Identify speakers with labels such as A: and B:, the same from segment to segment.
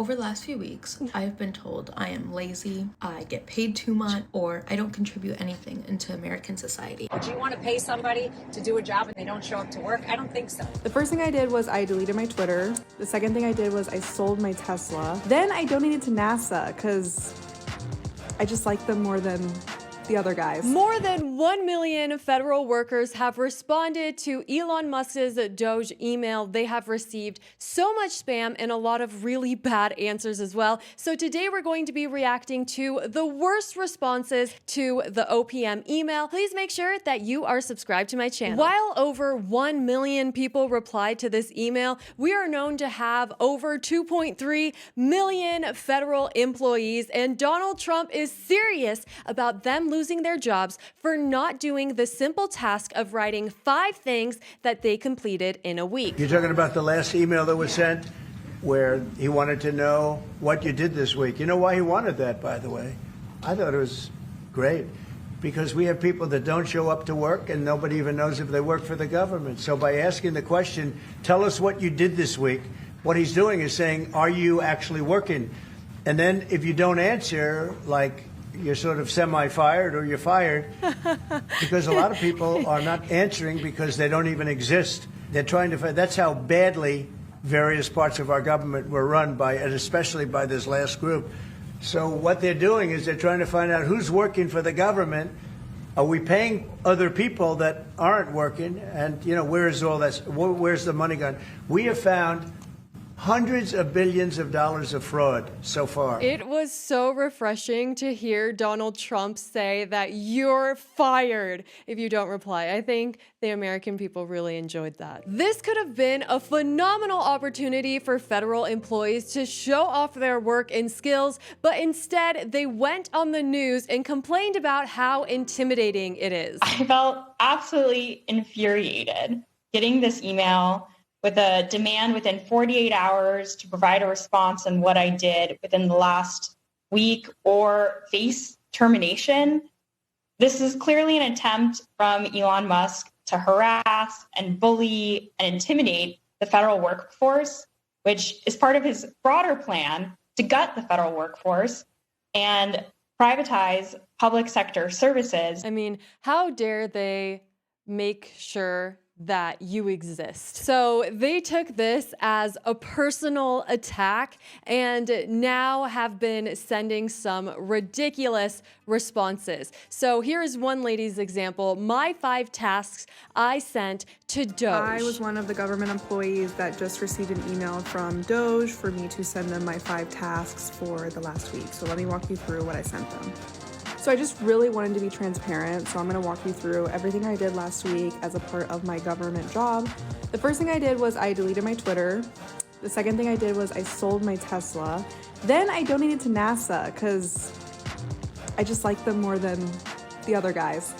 A: Over the last few weeks, I've been told I am lazy, I get paid too much, or I don't contribute anything into American society.
B: Do you want to pay somebody to do a job and they don't show up to work? I don't think so.
C: The first thing I did was I deleted my Twitter. The second thing I did was I sold my Tesla. Then I donated to NASA because I just like them more than the other guys.
D: More than 1 million federal workers have responded to Elon Musk's DOGE email. They have received so much spam and a lot of really bad answers as well. So today we're going to be reacting to the worst responses to the OPM email. Please make sure that you are subscribed to my channel. While over 1 million people replied to this email, we are known to have over 2.3 million federal employees, and Donald Trump is serious about them losing their jobs for not doing the simple task of writing 5 things that they completed in a week.
E: You're talking about the last email that was sent where he wanted to know what you did this week. You know why he wanted that, by the way? I thought it was great because we have people that don't show up to work and nobody even knows if they work for the government. So by asking the question, tell us what you did this week, what he's doing is saying, are you actually working? And then if you don't answer, like, you're sort of semi-fired or you're fired because a lot of people are not answering because they don't even exist. They're trying to find. That's how badly various parts of our government were run by, and especially by this last group. So what they're doing is they're trying to find out who's working for the government. Are we paying other people that aren't working? And, you know, where is all that? Where's the money gone? We have found hundreds of billions of dollars of fraud so far.
D: It was so refreshing to hear Donald Trump say that you're fired if you don't reply. I think the American people really enjoyed that. This could have been a phenomenal opportunity for federal employees to show off their work and skills, but instead they went on the news and complained about how intimidating it is.
F: I felt absolutely infuriated getting this email with a demand within 48 hours to provide a response on what I did within the last week or face termination. This is clearly an attempt from Elon Musk to harass and bully and intimidate the federal workforce, which is part of his broader plan to gut the federal workforce and privatize public sector services.
D: I mean, how dare they make sure that you exist? So they took this as a personal attack and now have been sending some ridiculous responses. So here is one lady's example. My 5 tasks I sent to DOGE.
C: I was one of the government employees that just received an email from DOGE for me to send them my 5 tasks for the last week. So let me walk you through what I sent them. So I just really wanted to be transparent, so I'm going to walk you through everything I did last week as a part of my government job. The first thing I did was I deleted my Twitter. The second thing I did was I sold my Tesla. Then I donated to NASA because I just like them more than the other guys.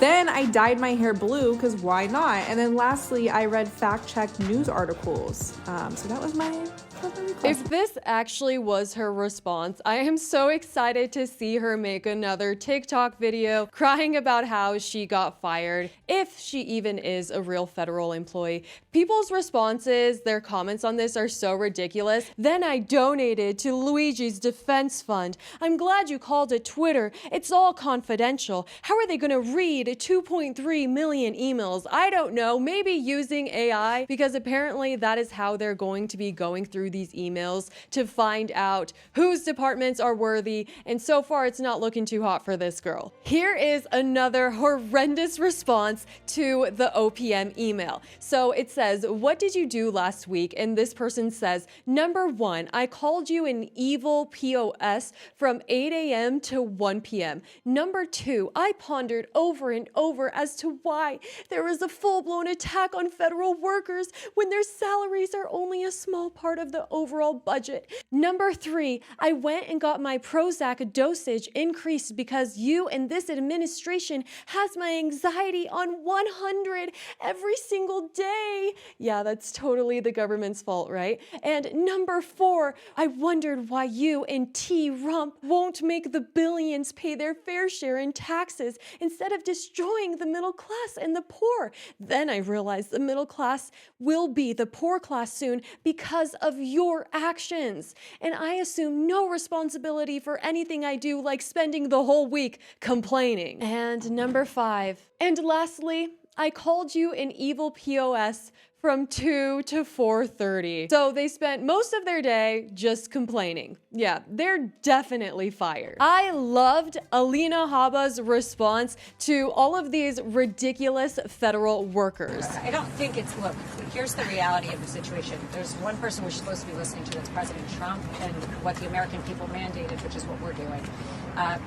C: Then I dyed my hair blue because why not? And then lastly, I read fact-checked news articles. So that was my request.
D: If this actually was her response, I am so excited to see her make another TikTok video crying about how she got fired, if she even is a real federal employee. People's responses, their comments on this are so ridiculous. Then I donated to Luigi's defense fund. I'm glad you called it Twitter. It's all confidential. How are they going to read 2.3 million emails? I don't know, maybe using AI, because apparently that is how they're going to be going through these emails to find out whose departments are worthy, and so far it's not looking too hot for this girl. Here is another horrendous response to the OPM email. So it says, what did you do last week? And this person says, number 1, I called you an evil POS from 8 a.m. to 1 p.m. Number 2, I pondered over and over as to why there is a full-blown attack on federal workers when their salaries are only a small part of the overall budget. Number 3, I went and got my Prozac dosage increased because you and this administration has my anxiety on 100 every single day. Yeah, that's totally the government's fault, right? And number 4, I wondered why you and T. Rump won't make the billions pay their fair share in taxes instead of destroying the middle class and the poor. Then I realized the middle class will be the poor class soon because of your actions. And I assume no responsibility for anything I do, like spending the whole week complaining. And number 5. And lastly, I called you an evil POS from 2 to 4:30. So they spent most of their day just complaining. Yeah, they're definitely fired. I loved Alina Habba's response to all of these ridiculous federal workers.
B: I don't think it's, look, here's the reality of the situation. There's one person we're supposed to be listening to, that's President Trump, and what the American people mandated, which is what we're doing.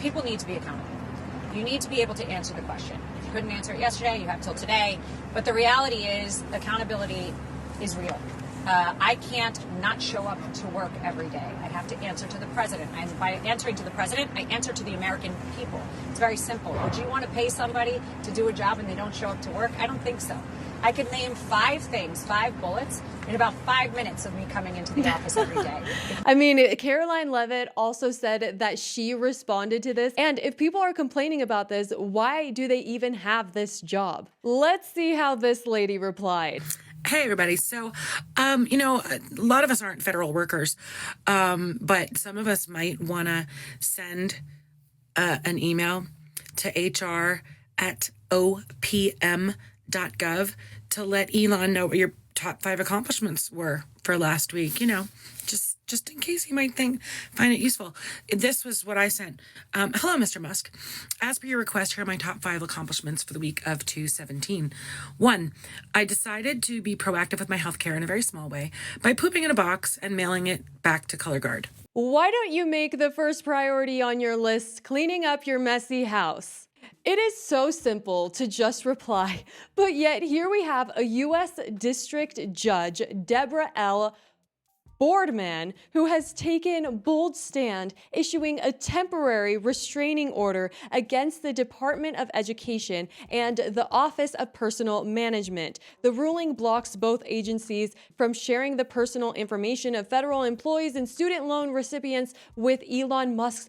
B: People need to be accountable. You need to be able to answer the question. If you couldn't answer it yesterday, you have till today. But the reality is accountability is real. I can't not show up to work every day. I have to answer to the president. And by answering to the president, I answer to the American people. It's very simple. Would you want to pay somebody to do a job and they don't show up to work? I don't think so. I could name 5 things, 5 bullets, in about 5 minutes of me coming into the office every day.
D: I mean, Caroline Leavitt also said that she responded to this. And if people are complaining about this, why do they even have this job? Let's see how this lady replied.
G: Hey, everybody. So, a lot of us aren't federal workers, but some of us might want to send an email to hr@opm.gov to let Elon know what your top 5 accomplishments were for last week, just in case you might find it useful. This was what I sent. Hello, Mr. Musk. As per your request, here are my top 5 accomplishments for the week of 2/17. 1, I decided to be proactive with my healthcare in a very small way by pooping in a box and mailing it back to Color Guard.
D: Why don't you make the first priority on your list cleaning up your messy house? It is so simple to just reply, but yet here we have a U.S. District Judge, Deborah L. Boardman, who has taken bold stand, issuing a temporary restraining order against the Department of Education and the Office of Personnel Management. The ruling blocks both agencies from sharing the personal information of federal employees and student loan recipients with Elon Musk's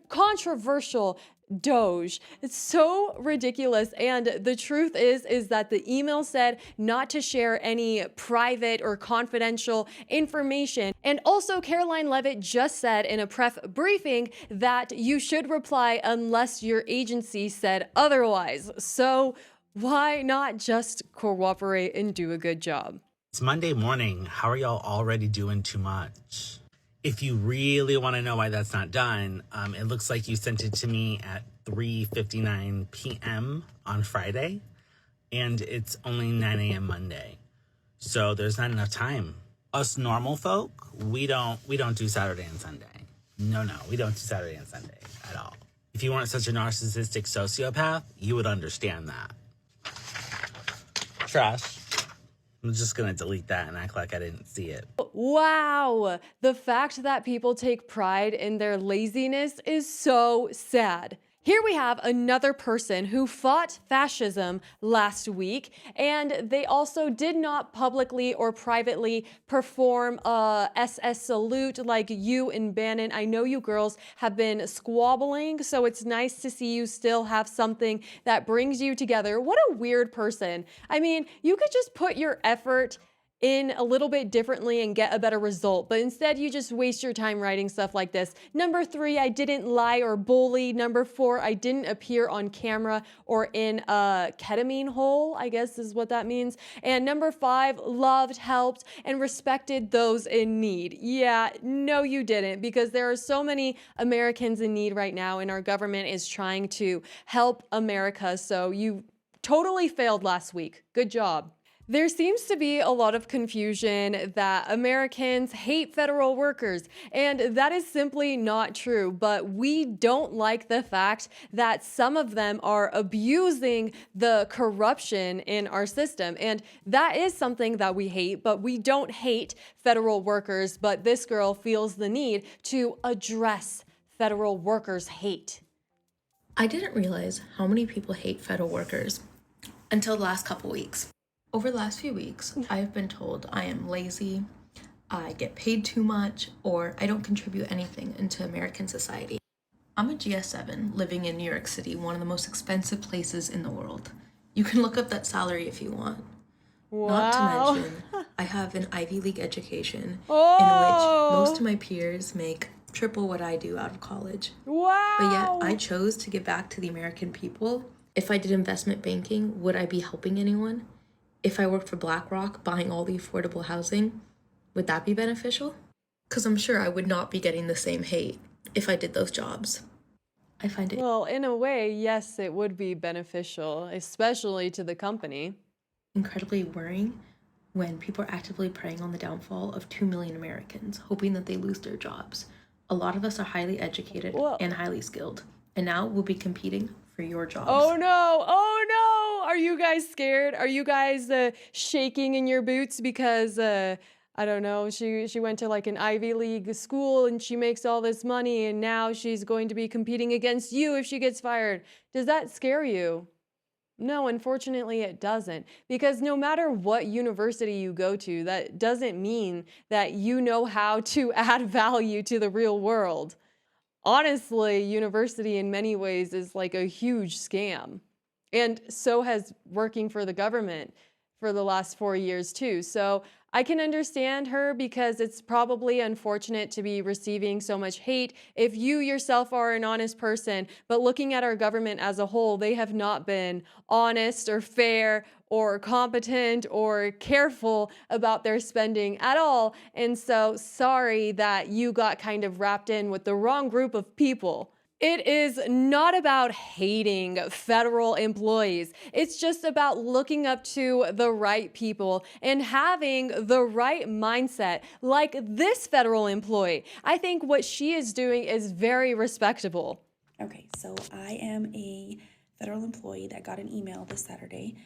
D: controversial DOGE. It's so ridiculous. And the truth is that the email said not to share any private or confidential information. And also, Caroline Leavitt just said in a press briefing that you should reply unless your agency said otherwise. So why not just cooperate and do a good job?
H: It's Monday morning. How are y'all already doing too much? If you really want to know why that's not done, it looks like you sent it to me at 3:59 p.m. on Friday, and it's only 9 a.m. Monday. So there's not enough time. Us normal folk, we don't do Saturday and Sunday. No, we don't do Saturday and Sunday at all. If you weren't such a narcissistic sociopath, you would understand that. Trash. I'm just going to delete that and act like I didn't see it.
D: Wow. The fact that people take pride in their laziness is so sad. Here we have another person who fought fascism last week, and they also did not publicly or privately perform a SS salute like you and Bannon. I know you girls have been squabbling, so it's nice to see you still have something that brings you together. What a weird person. I mean, you could just put your effort in a little bit differently and get a better result, but instead you just waste your time writing stuff like this. Number 3, I didn't lie or bully. Number 4, I didn't appear on camera or in a ketamine hole, I guess is what that means. And number 5, loved, helped, and respected those in need. Yeah, no you didn't, because there are so many Americans in need right now, and our government is trying to help America, so you totally failed last week. Good job. There seems to be a lot of confusion that Americans hate federal workers, and that is simply not true. But we don't like the fact that some of them are abusing the corruption in our system, and that is something that we hate. But we don't hate federal workers, but this girl feels the need to address federal workers' hate.
A: I didn't realize how many people hate federal workers until the last couple weeks. Over the last few weeks, I've been told I am lazy, I get paid too much, or I don't contribute anything into American society. I'm a GS7 living in New York City, one of the most expensive places in the world. You can look up that salary if you want. Not to
D: Wow.
A: mention, I have an Ivy League education in which
D: Oh,
A: most of my peers make triple what I do out of college.
D: wow.
A: But yet, I chose to give back to the American people. If I did investment banking, would I be helping anyone? If I worked for BlackRock, buying all the affordable housing, would that be beneficial? Because I'm sure I would not be getting the same hate if I did those jobs. I find it
D: Well, in a way, yes, it would be beneficial, especially to the company.
A: incredibly worrying when people are actively preying on the downfall of 2 million Americans, hoping that they lose their jobs. A lot of us are highly educated
D: Well-
A: and highly skilled, and now we'll be competing for your jobs.
D: Oh no! Oh no! Are you guys scared? Are you guys shaking in your boots because I don't know, she went to like an Ivy League school and she makes all this money and now she's going to be competing against you if she gets fired. Does that scare you? No, unfortunately it doesn't. Because no matter what university you go to, that doesn't mean that you know how to add value to the real world. Honestly, university in many ways is like a huge scam. And so has working for the government for the last 4 years too. So I can understand her because it's probably unfortunate to be receiving so much hate if you yourself are an honest person. But looking at our government as a whole, they have not been honest or fair or competent or careful about their spending at all. And so sorry that you got kind of wrapped in with the wrong group of people. It is not about hating federal employees. It's just about looking up to the right people and having the right mindset, like this federal employee. I think what she is doing is very respectable.
I: Okay, so I am a federal employee that got an email this Saturday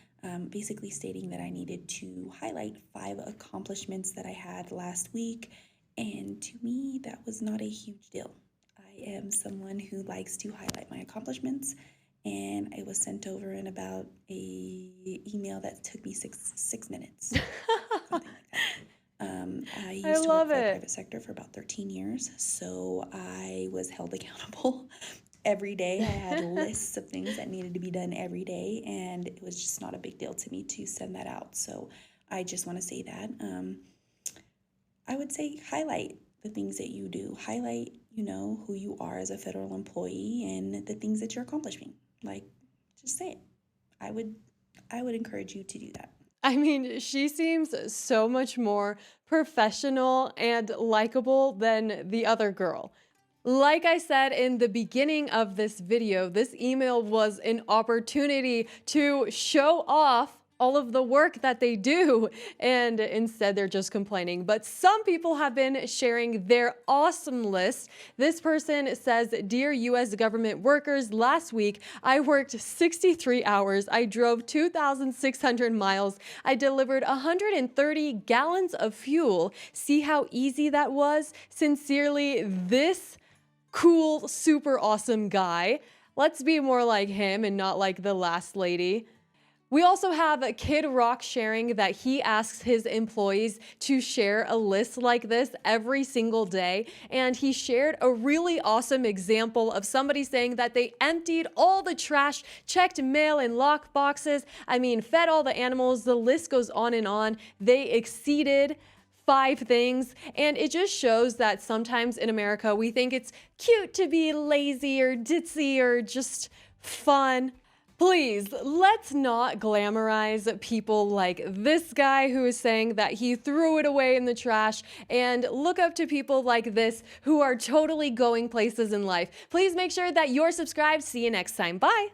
I: basically stating that I needed to highlight 5 accomplishments that I had last week. And to me, that was not a huge deal. I am someone who likes to highlight my accomplishments, and it was sent over in about a email that took me six minutes, something like that. I used to work for the private sector for about 13 years, so I was held accountable every day. I had lists of things that needed to be done every day, and it was just not a big deal to me to send that out. So I just want to say that. I would say highlight the things that you do. Highlight, who you are as a federal employee and the things that you're accomplishing. Like, just say it. I would encourage you to do that.
D: I mean, she seems so much more professional and likable than the other girl. Like I said in the beginning of this video, this email was an opportunity to show off all of the work that they do, and instead they're just complaining. But some people have been sharing their awesome list. This person says, "Dear US government workers, last week I worked 63 hours. I drove 2,600 miles. I delivered 130 gallons of fuel. See how easy that was? Sincerely, this cool, super awesome guy." Let's be more like him and not like the last lady. We also have Kid Rock sharing that he asks his employees to share a list like this every single day. And he shared a really awesome example of somebody saying that they emptied all the trash, checked mail and lock boxes, fed all the animals. The list goes on and on. They exceeded 5 things, and it just shows that sometimes in America we think it's cute to be lazy or ditzy or just fun. Please, let's not glamorize people like this guy who is saying that he threw it away in the trash, and look up to people like this who are totally going places in life. Please make sure that you're subscribed. See you next time. Bye.